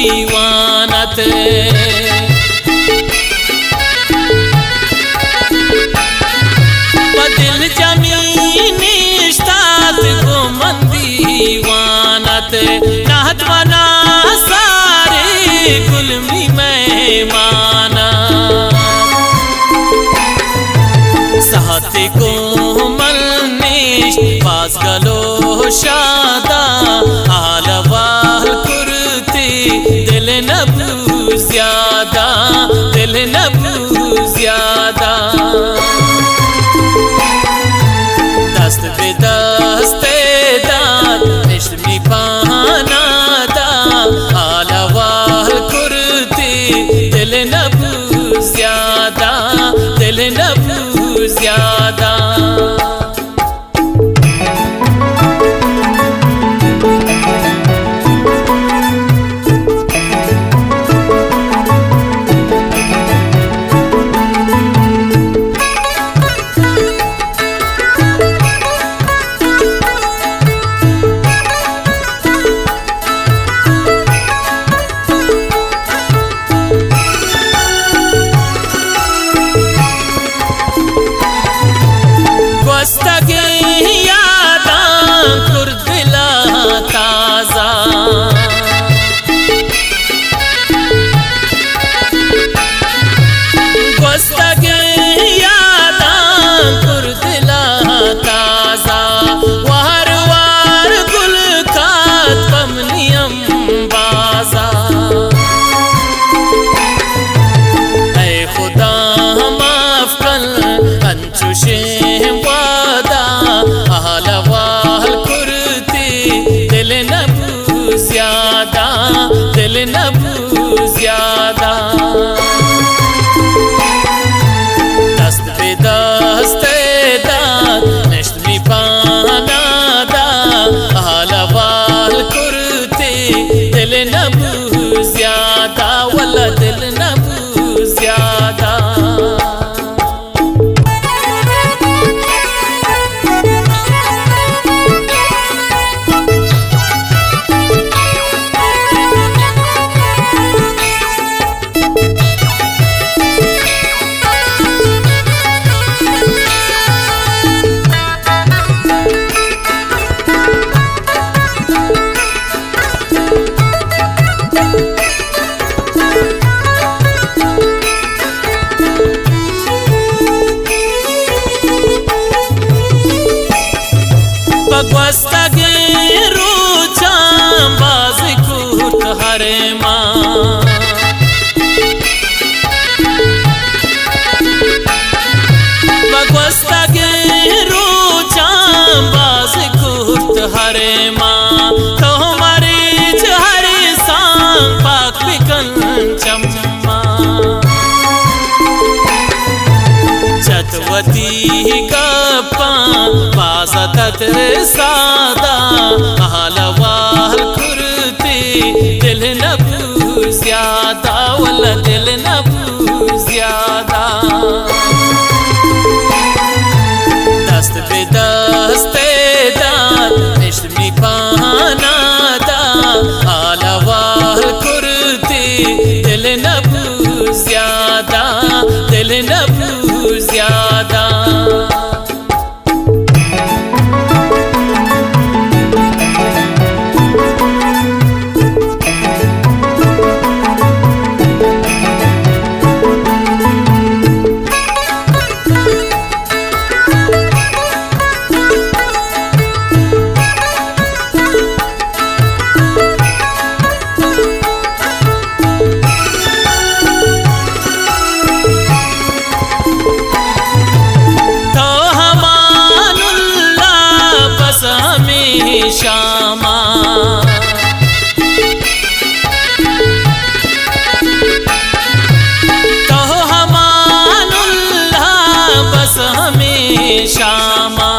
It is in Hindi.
दीवानत बदिल जमीनी इश्ताद को मन दीवानत नाहत बना सारे गुलमी मेहमाना सहते को मलनिश पास गलो शादा आलवाल कुर्ती दिल नबू ज्यादा दिल नबू ज्यादा दस्त पे दस्ते दात निश्मी पाना दा आलवाल कुर्ती दिल नबू ज्यादा दिल नबू ज्यादा दिल नबू ज्यादा दस्त पे दस्ते दात नश्मी पाना दा आलवाल कुर्ती दिल नबू ज्यादा वल्ला दिल नबू ज्यादा बगवस्तगे रूचां बाज कूट हरे माँ बगवस्तगे रूचां बाज कूट हरे माँ तो हमारे हरे सांग पाक बिकन चम्मा चतवती कपा बाज़त सादा आलवाल कुर्ती दिल नबू ज्यादा वल्ला दिल नबू ज्यादा दस्त पे दस्ते दात निश्मी पाना दा आलवाल कुर्ती दिल नबू ज्यादा दिल नबू ज्यादा शामा तो हमानुल्लाह बस हमें शामा